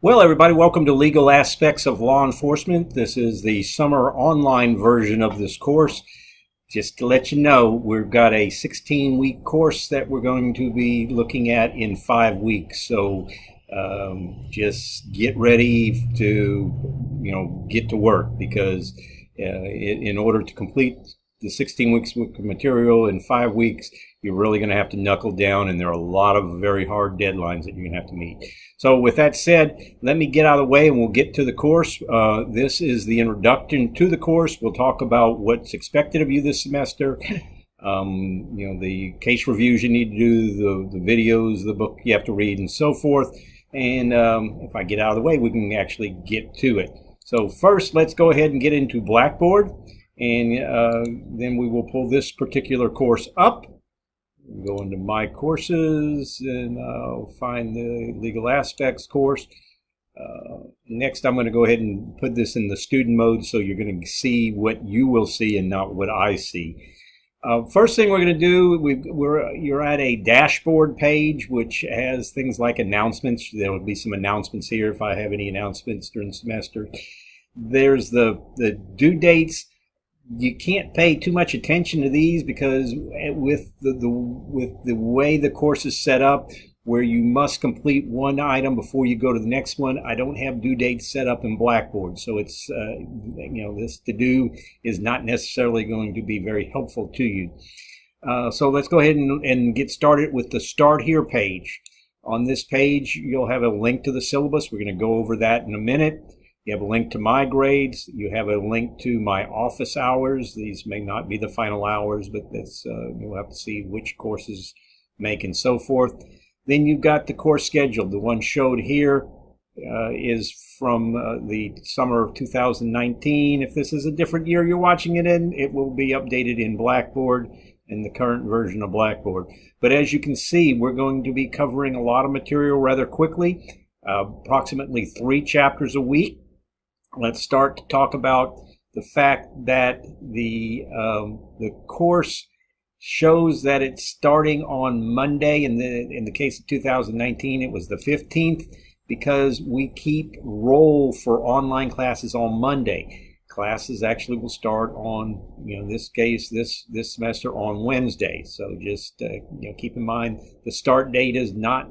Well, everybody, welcome to Legal Aspects of Law Enforcement. This is the summer online version of this course. Just to let you know, we've got a 16-week course that we're going to be looking at in 5 weeks. So just get ready to, get to work because in order to complete the 16 weeks worth of material in 5 weeks, you're really going to have to knuckle down, and there are a lot of very hard deadlines that you're going to have to meet. So with that said, let me get out of the way and we'll get to the course. This is the introduction to the course. We'll talk about what's expected of you this semester. The case reviews you need to do, the videos, the book you have to read, and so forth. And if I get out of the way, we can actually get to it. So first, let's go ahead and get into Blackboard. And then we will pull this particular course up. Go into My Courses, and I'll find the Legal Aspects course. Next, I'm going to go ahead and put this in the student mode so you're going to see what you will see and not what I see. First thing we're going to do, you're at a dashboard page which has things like announcements. There will be some announcements here if I have any announcements during the semester. There's the due dates. You can't pay too much attention to these because with the way the course is set up, where you must complete one item before you go to the next one, I don't have due dates set up in Blackboard. So it's, this to do is not necessarily going to be very helpful to you. So let's go ahead and get started with the Start Here page. On this page, you'll have a link to the syllabus. We're going to go over that in a minute. You have a link to my grades. You have a link to my office hours. These may not be the final hours, but that's you'll have to see which courses make and so forth. Then you've got the course schedule. The one showed here is from the summer of 2019. If this is a different year you're watching it in, it will be updated in Blackboard in the current version of Blackboard. But as you can see, we're going to be covering a lot of material rather quickly, approximately 3 chapters a week. Let's start to talk about the fact that the course shows that it's starting on Monday. In the case of 2019, it was the 15th because we keep roll for online classes on Monday. Classes actually will start on, this semester on Wednesday. So just keep in mind the start date is not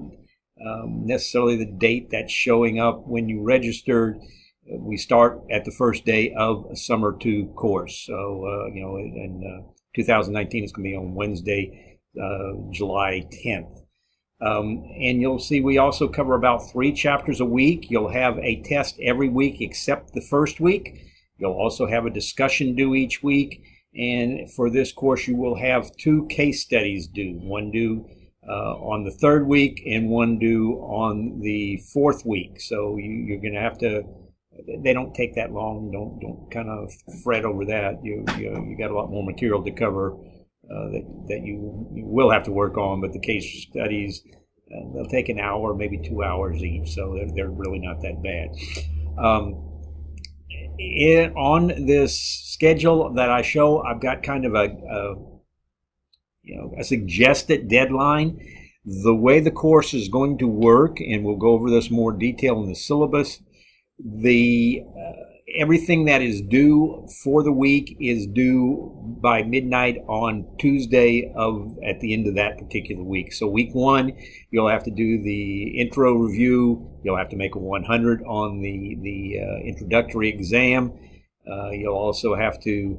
necessarily the date that's showing up when you registered. We start at the first day of a Summer 2 course. So, in 2019, it's going to be on Wednesday, July 10th. And you'll see we also cover about 3 chapters a week. You'll have a test every week except the first week. You'll also have a discussion due each week. And for this course, you will have 2 case studies due. One due on the 3rd week and one due on the 4th week. So you're going to have to. They don't take that long. Don't kind of fret over that. You got a lot more material to cover that you will have to work on. But the case studies they'll take an hour, maybe 2 hours each. So they're really not that bad. On this schedule that I show, I've got kind of a suggested deadline. The way the course is going to work, and we'll go over this more detail in the syllabus. Everything that is due for the week is due by midnight on Tuesday at the end of that particular week. So week 1, you'll have to do the intro review. You'll have to make a 100 on the introductory exam. You'll also have to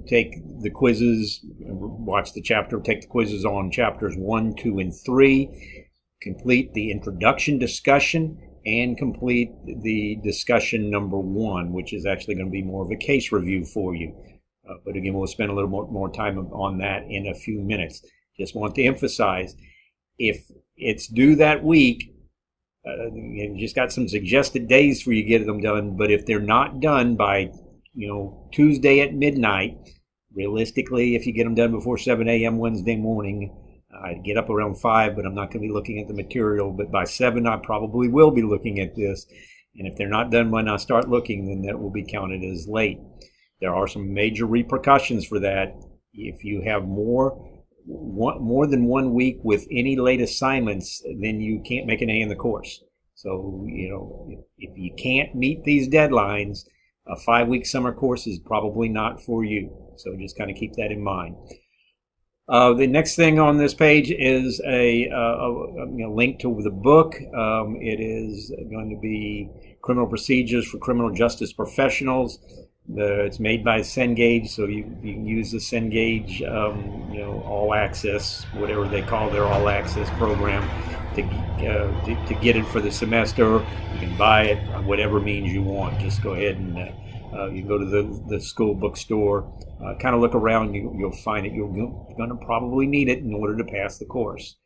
take the quizzes, watch the chapter, take the quizzes on chapters 1, 2, and 3. Complete the introduction discussion and complete the discussion number 1, which is actually going to be more of a case review for you. But again, we'll spend a little more time on that in a few minutes. Just want to emphasize, if it's due that week, you just got some suggested days for you to get them done. But if they're not done by, Tuesday at midnight, realistically, if you get them done before 7 a.m. Wednesday morning, I'd get up around 5, but I'm not going to be looking at the material. But by 7, I probably will be looking at this. And if they're not done when I start looking, then that will be counted as late. There are some major repercussions for that. If you have more more than 1 week with any late assignments, then you can't make an A in the course. So, if you can't meet these deadlines, a 5-week summer course is probably not for you. So just kind of keep that in mind. The next thing on this page is a link to the book. It is going to be Criminal Procedures for Criminal Justice Professionals. It's made by Cengage, so you can use the Cengage, all access, whatever they call their all access program, to get it for the semester. You can buy it, whatever means you want. Just go ahead and you go to the school bookstore, kind of look around. You'll find it. You're going to probably need it in order to pass the course.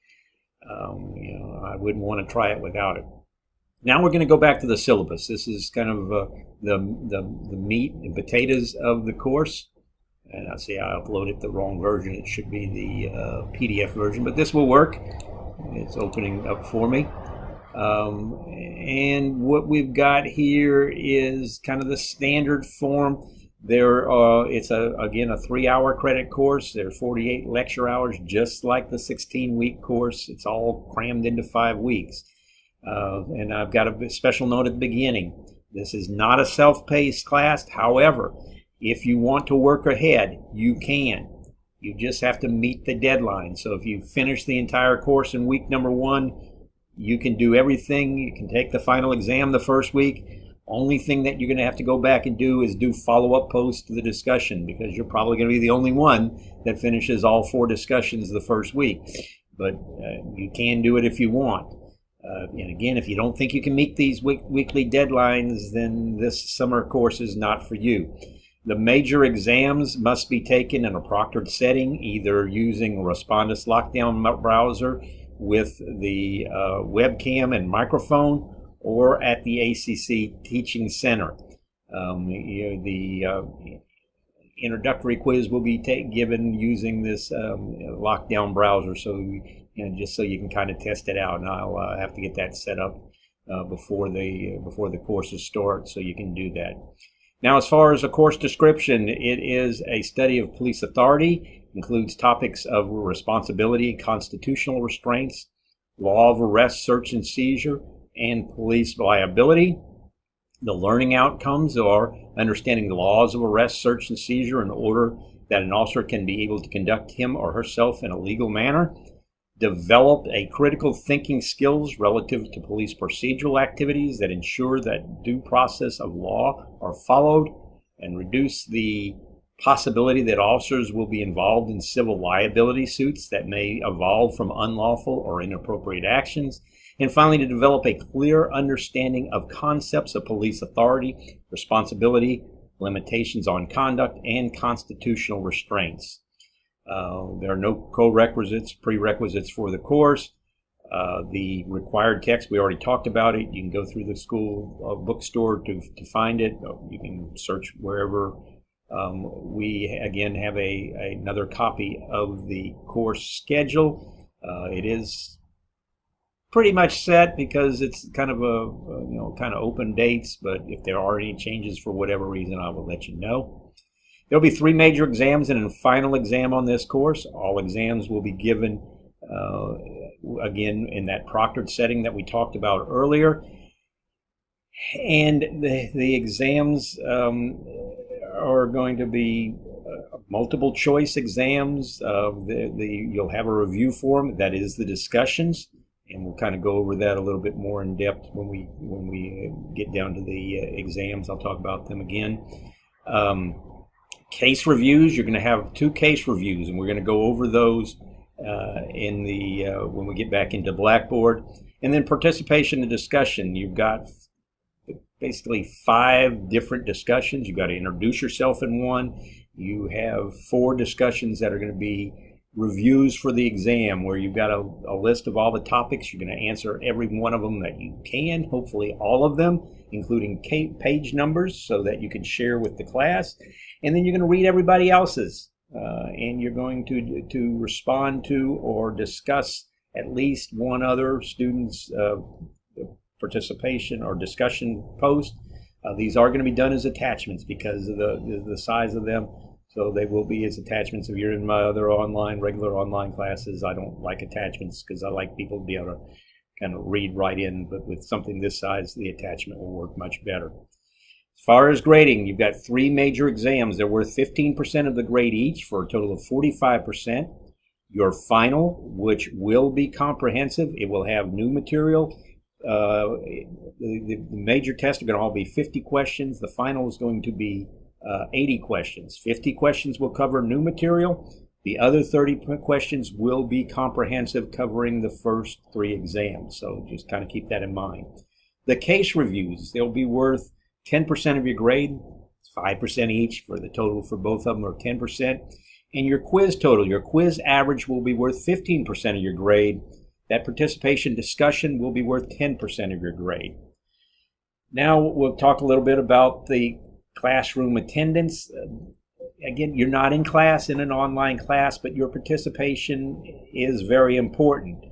I wouldn't want to try it without it. Now we're going to go back to the syllabus. This is kind of the meat and potatoes of the course. And I see I uploaded the wrong version. It should be the PDF version, but this will work. It's opening up for me. And what we've got here is kind of the standard form. It's again a 3-hour credit course. There are 48 lecture hours, just like the 16-week course. It's all crammed into 5 weeks. And I've got a special note at the beginning. This is not a self-paced class. However, if you want to work ahead, you can. You just have to meet the deadline. So if you finish the entire course in week number 1, you can do everything. You can take the final exam the first week. Only thing that you're going to have to go back and do is do follow-up posts to the discussion, because you're probably going to be the only one that finishes all 4 discussions the first week. But you can do it if you want. And again, if you don't think you can meet these weekly deadlines, then this summer course is not for you. The major exams must be taken in a proctored setting, either using a Respondus Lockdown browser with the webcam and microphone, or at the ACC Teaching Center. The introductory quiz will be given using this lockdown browser, so just so you can kind of test it out. And I'll have to get that set up before the courses start, so you can do that. Now, as far as a course description, it is a study of police authority, includes topics of responsibility, constitutional restraints, law of arrest, search and seizure, and police liability. The learning outcomes are understanding the laws of arrest, search, and seizure in order that an officer can be able to conduct him or herself in a legal manner. Develop a critical thinking skills relative to police procedural activities that ensure that due process of law are followed, and reduce the possibility that officers will be involved in civil liability suits that may evolve from unlawful or inappropriate actions. And finally, to develop a clear understanding of concepts of police authority, responsibility, limitations on conduct, and constitutional restraints. There are no prerequisites for the course. The required text, we already talked about it. You can go through the school bookstore to find it. You can search wherever. We, again, have another copy of the course schedule. It is pretty much set because it's kind of open dates, but if there are any changes for whatever reason, I will let you know. There'll be 3 major exams and a final exam on this course. All exams will be given, again, in that proctored setting that we talked about earlier. And the exams are going to be multiple choice exams. You'll have a review form, that is the discussions. And we'll kind of go over that a little bit more in depth when we get down to the exams. I'll talk about them again. Case reviews, you're going to have 2 case reviews, and we're going to go over those when we get back into Blackboard. And then participation and discussion. You've got basically 5 different discussions. You've got to introduce yourself in one. You have 4 discussions that are going to be reviews for the exam, where you've got a list of all the topics. You're going to answer every one of them that you can, hopefully all of them, including page numbers, so that you can share with the class. And then you're going to read everybody else's, and you're going to respond to or discuss at least one other student's participation or discussion post. These are going to be done as attachments because of the size of them. So they will be as attachments. If you're in my other regular online classes, I don't like attachments because I like people to be able to kind of read right in. But with something this size, the attachment will work much better. As far as grading, you've got 3 major exams. They're worth 15% of the grade each for a total of 45%. Your final, which will be comprehensive, it will have new material. The major tests are going to all be 50 questions. The final is going to be 80 questions. 50 questions will cover new material. The other 30 questions will be comprehensive, covering the first 3 exams. So just kind of keep that in mind. The case reviews, they'll be worth 10% of your grade, 5% each for the total for both of them, or 10%. And your quiz total, your quiz average will be worth 15% of your grade. That participation discussion will be worth 10% of your grade. Now we'll talk a little bit about the classroom attendance. Again, you're not in class in an online class, but your participation is very important.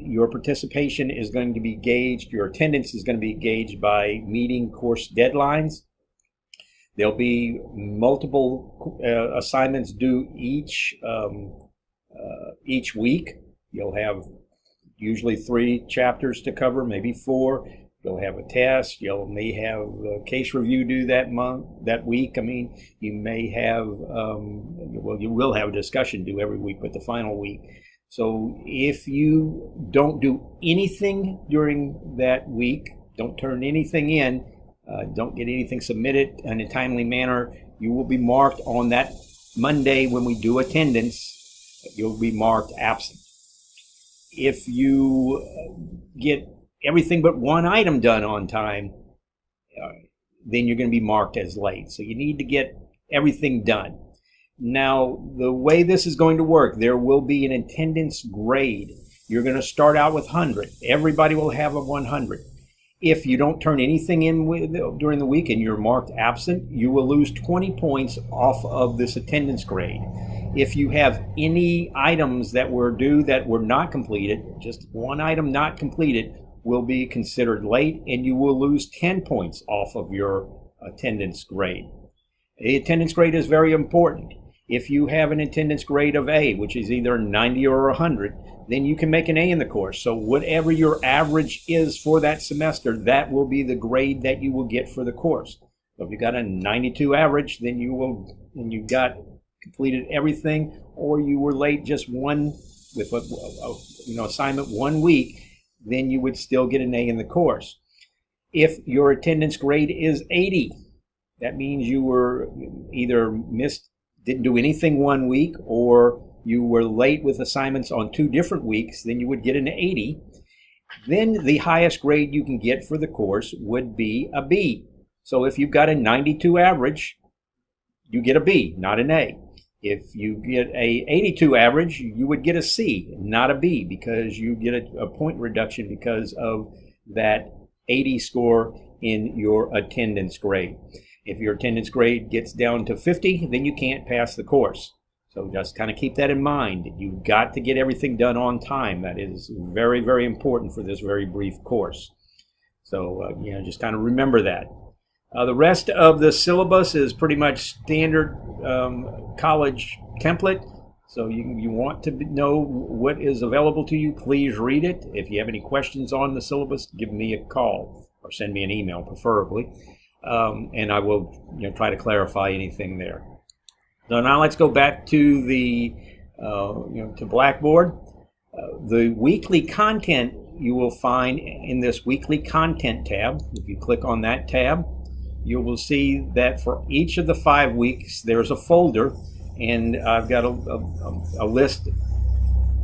Your participation is going to be gauged, your attendance is going to be gauged by meeting course deadlines. There'll be multiple assignments due each week. You'll have usually 3 chapters to cover, maybe 4. You'll have a test. You may have a case review due that week. I mean, you may have, you will have a discussion due every week, but the final week. So if you don't do anything during that week, don't turn anything in, don't get anything submitted in a timely manner, you will be marked on that Monday when we do attendance. You'll be marked absent. If you get everything but one item done on time, then you're going to be marked as late. So you need to get everything done. Now, the way this is going to work, there will be an attendance grade. You're going to start out with 100. Everybody will have a 100. If you don't turn anything in during the week and you're marked absent, you will lose 20 points off of this attendance grade. If you have any items that were due that were not completed, just one item not completed, will be considered late, and you will lose 10 points off of your attendance grade. The attendance grade is very important. If you have an attendance grade of A, which is either 90 or 100, then you can make an A in the course. So whatever your average is for that semester, that will be the grade that you will get for the course. So if you got a 92 average, then you got completed everything, or you were late just one with assignment 1 week, then you would still get an A in the course. If your attendance grade is 80, that means you were either didn't do anything 1 week, or you were late with assignments on 2 different weeks, then you would get an 80. Then the highest grade you can get for the course would be a B. So if you've got a 92 average, you get a B, not an A. If you get a 82 average, you would get a C, not a B, because you get a point reduction because of that 80 score in your attendance grade. If your attendance grade gets down to 50, then you can't pass the course. So just kind of keep that in mind. You've got to get everything done on time. That is very, very important for this very brief course. So, just kind of remember that. The rest of the syllabus is pretty much standard college template. So you want to know what is available to you, please read it. If you have any questions on the syllabus, give me a call or send me an email, preferably. And I will try to clarify anything there. So now let's go back to the to Blackboard. The weekly content you will find in this weekly content tab. If you click on that tab, you will see that for each of the 5 weeks there's a folder, and I've got a list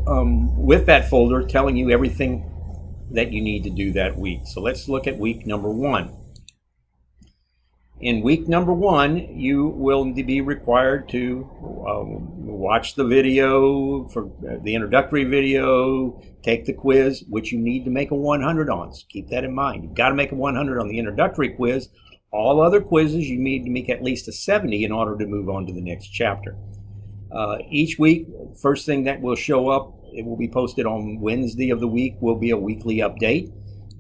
with that folder telling you everything that you need to do that week. So let's look at week number 1. In week number 1, you will be required to watch the video, for the introductory video, take the quiz, which you need to make a 100 on. So keep that in mind. You've got to make a 100 on the introductory quiz. All other quizzes, you need to make at least a 70 in order to move on to the next chapter. Each week, first thing that will show up, it will be posted on Wednesday of the week, will be a weekly update.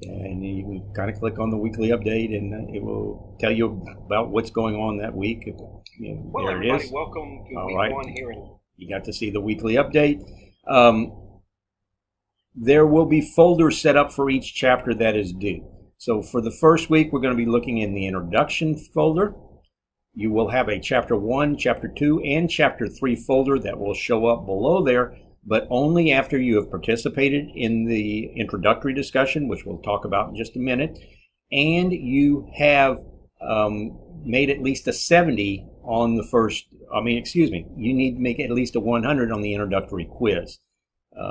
And you can kind of click on the weekly update, and it will tell you about what's going on that week. Well, there everybody, it is. welcome to All week right. 1 here. You got to see the weekly update. There will be folders set up for each chapter that is due. So for the first week, we're going to be looking in the introduction folder. You will have a chapter 1, chapter 2, and chapter 3 folder that will show up below there, but only after you have participated in the introductory discussion, which we'll talk about in just a minute, and you have made at least a 70 on the first, you need to make at least a 100 on the introductory quiz.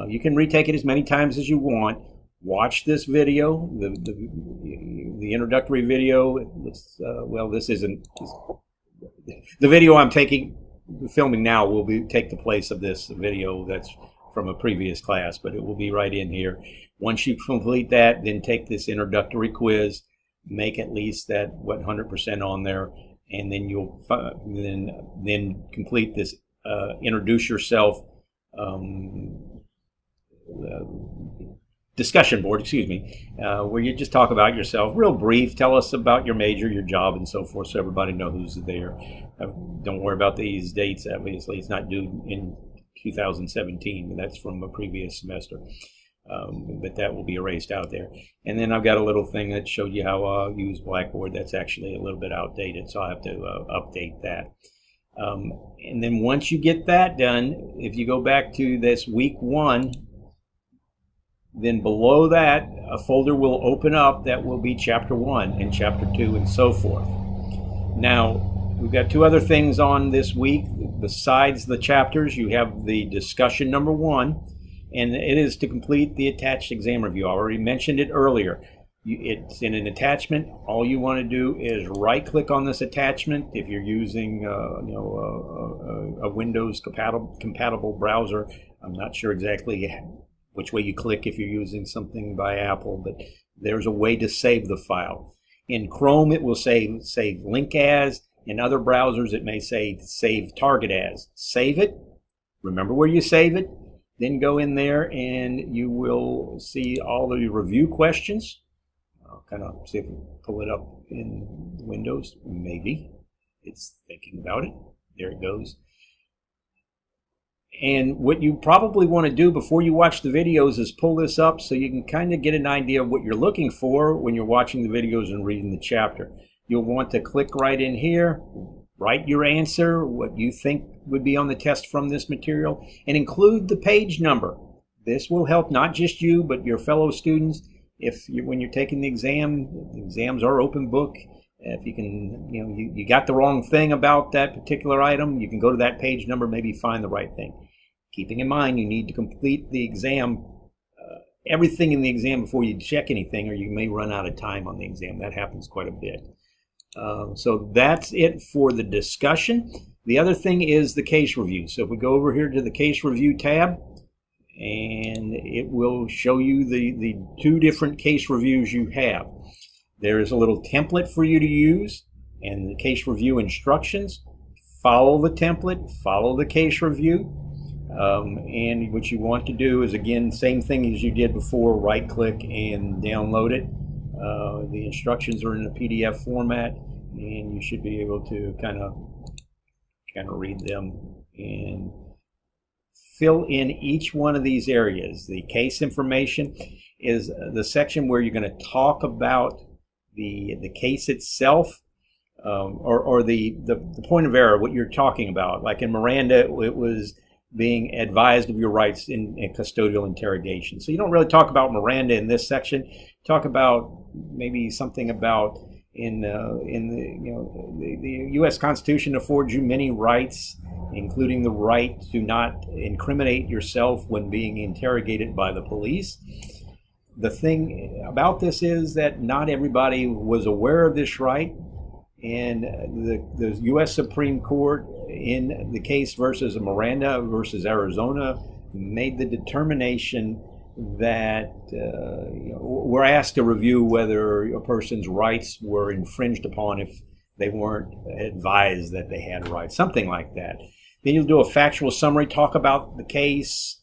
You can retake it as many times as you want. Watch this video, the introductory video. This isn't, the video I'm filming now will take the place of this video that's from a previous class, but it will be right in here. Once you complete that, then take this introductory quiz, make at least that 100% on there, and then you'll then complete this introduce yourself discussion board, where you just talk about yourself, real brief, tell us about your major, your job, and so forth, so everybody knows who's there. Don't worry about these dates, obviously. It's not due in 2017. That's from a previous semester. But that will be erased out there. And then I've got a little thing that showed you how I use Blackboard. That's actually a little bit outdated, so I have to update that. And then once you get that done, if you go back to this week 1, then below that, a folder will open up that will be chapter 1 and chapter 2 and so forth. Now, we've got 2 other things on this week. Besides the chapters, you have the discussion number 1, and it is to complete the attached exam review. I already mentioned it earlier. It's in an attachment. All you want to do is right-click on this attachment. If you're using a Windows compatible browser, I'm not sure exactly which way you click if you're using something by Apple, but there's a way to save the file. In Chrome, it will say save link as. In other browsers, it may say save target as. Save it. Remember where you save it. Then go in there and you will see all the review questions. I'll kind of see if we pull it up in Windows. Maybe. It's thinking about it. There it goes. And what you probably want to do before you watch the videos is pull this up so you can kind of get an idea of what you're looking for when you're watching the videos and reading the chapter. You'll want to click right in here, write your answer, what you think would be on the test from this material, and include the page number. This will help not just you, but your fellow students. When you're taking the exams are open book. If you can, you got the wrong thing about that particular item, you can go to that page number, maybe find the right thing. Keeping in mind, you need to complete the exam, everything in the exam before you check anything, or you may run out of time on the exam. That happens quite a bit. So that's it for the discussion. The other thing is the case review. So if we go over here to the case review tab, and it will show you the 2 different case reviews you have. There is a little template for you to use and the case review instructions. Follow the template, follow the case review. And what you want to do is, again, same thing as you did before, right click and download it. The instructions are in a PDF format, and you should be able to kind of read them and fill in each one of these areas. The case information is the section where you're going to talk about the case itself, or the point of error, what you're talking about. Like in Miranda, it was being advised of your rights in custodial interrogation. So you don't really talk about Miranda in this section. Talk about maybe something about in the U.S. Constitution affords you many rights, including the right to not incriminate yourself when being interrogated by the police. The thing about this is that not everybody was aware of this right, and the U.S. Supreme Court in the case versus Miranda versus Arizona made the determination that we're asked to review whether a person's rights were infringed upon if they weren't advised that they had rights, something like that. Then you'll do a factual summary, talk about the case,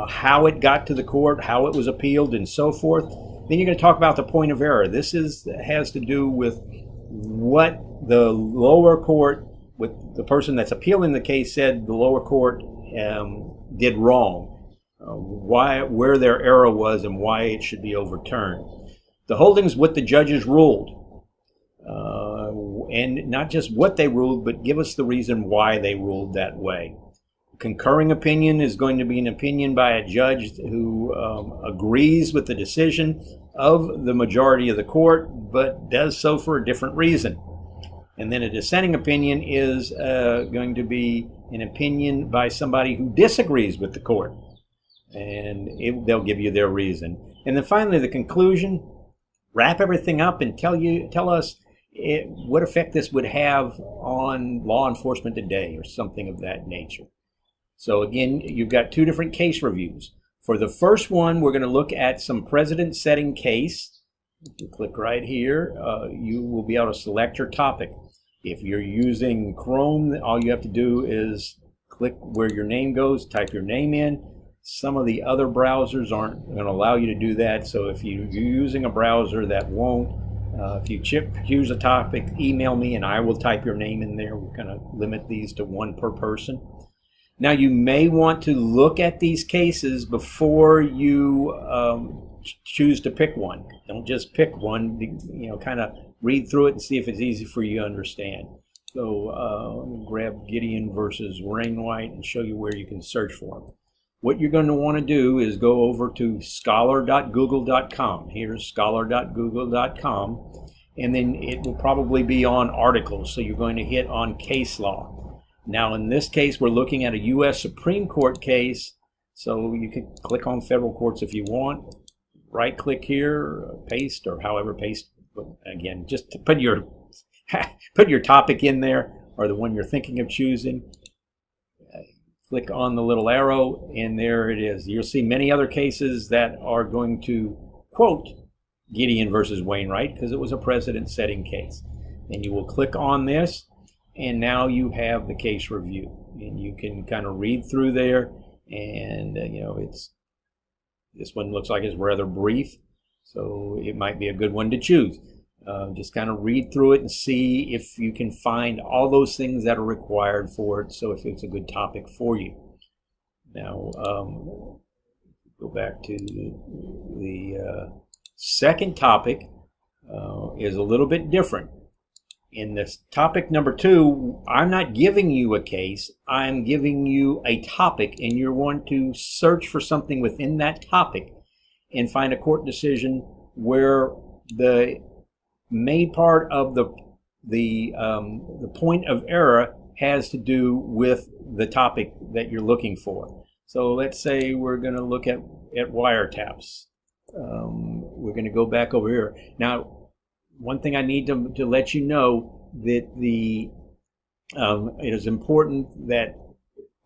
how it got to the court, how it was appealed, and so forth. Then you're going to talk about the point of error. This has to do with what the lower court, with the person that's appealing the case, said the lower court did wrong, where their error was, and why it should be overturned. The holdings, what the judges ruled, and not just what they ruled, but give us the reason why they ruled that way. Concurring opinion is going to be an opinion by a judge who agrees with the decision of the majority of the court, but does so for a different reason. And then a dissenting opinion is going to be an opinion by somebody who disagrees with the court, and they'll give you their reason. And then finally, the conclusion, wrap everything up and tell us what effect this would have on law enforcement today, or something of that nature. So again, you've got two different case reviews. For the first one, we're going to look at some precedent-setting case. If you click right here, you will be able to select your topic. If you're using Chrome, all you have to do is click where your name goes, type your name in. Some of the other browsers aren't going to allow you to do that. So if you're using a browser that won't, if you choose a topic, email me and I will type your name in there. We're going to limit these to one per person. Now, you may want to look at these cases before you choose to pick one. Don't just pick one, kind of read through it and see if it's easy for you to understand. So let me grab Gideon versus Wainwright and show you where you can search for them. What you're going to want to do is go over to scholar.google.com. Here's scholar.google.com, and then it will probably be on articles. So you're going to hit on case law. Now, in this case, we're looking at a U.S. Supreme Court case, so you can click on federal courts if you want. Right-click here, paste, or however paste. But again, just to put your topic in there, or the one you're thinking of choosing. Click on the little arrow, and there it is. You'll see many other cases that are going to quote Gideon versus Wainwright because it was a precedent-setting case. And you will click on this. And now you have the case review, and you can kind of read through there. And this one looks like it's rather brief, so it might be a good one to choose. Just kind of read through it and see if you can find all those things that are required for it. So if it's a good topic for you. Now go back to the second topic. Is a little bit different. In this topic number 2, I'm not giving you a case, I'm giving you a topic, and you want to search for something within that topic and find a court decision where the main part of the point of error has to do with the topic that you're looking for. So let's say we're going to look at wiretaps. We're going to go back over here. Now, one thing I need to let you know that it is important that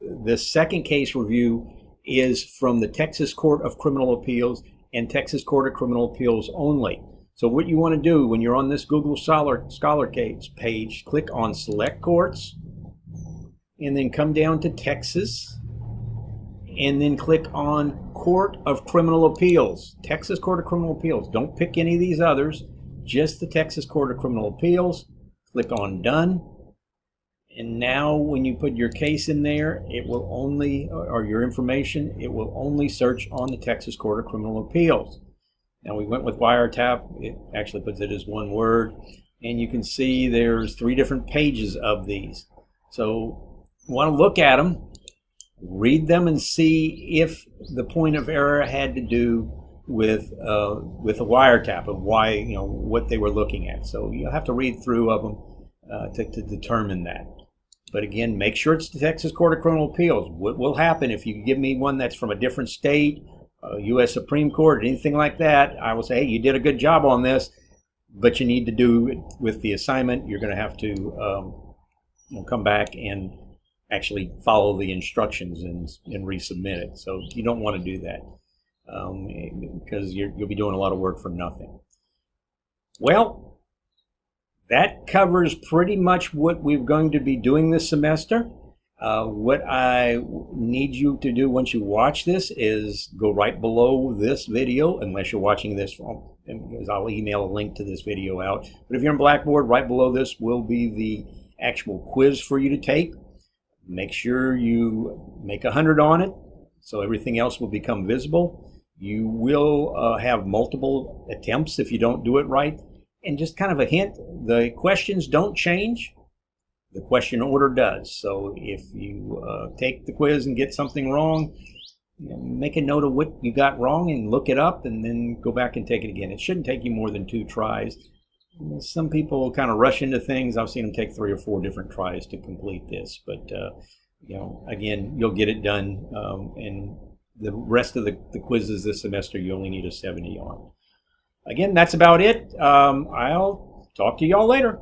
the second case review is from the Texas Court of Criminal Appeals and Texas Court of Criminal Appeals only. So what you want to do when you're on this Google Scholar page, click on Select Courts, and then come down to Texas, and then click on Court of Criminal Appeals, Texas Court of Criminal Appeals. Don't pick any of these others. Just the Texas Court of Criminal Appeals. Click on Done. And now when you put your case in there, it will only, or your information, it will only search on the Texas Court of Criminal Appeals. Now we went with wiretap. It actually puts it as one word. And you can see there's 3 different pages of these. So you want to look at them, read them, and see if the point of error had to do with a wiretap, of why, what they were looking at. So you'll have to read through of them to determine that. But again, make sure it's the Texas Court of Criminal Appeals. What will happen if you give me one that's from a different state, U.S. Supreme Court, anything like that, I will say, hey, you did a good job on this, but you need to do it with the assignment. You're going to have to come back and actually follow the instructions and resubmit it. So you don't want to do that. Because you'll be doing a lot of work for nothing. Well, that covers pretty much what we're going to be doing this semester. What I need you to do once you watch this is go right below this video, unless you're watching this from, because I'll email a link to this video out. But if you're in Blackboard, right below this will be the actual quiz for you to take. Make sure you make 100 on it, so everything else will become visible. You will have multiple attempts if you don't do it right. And just kind of a hint, the questions don't change. The question order does. So if you take the quiz and get something wrong, make a note of what you got wrong and look it up, and then go back and take it again. It shouldn't take you more than 2 tries. Some people kind of rush into things. I've seen them take 3 or 4 different tries to complete this. But, again, you'll get it done. And the rest of the quizzes this semester, you only need a 70 on. Again, that's about it. I'll talk to y'all later.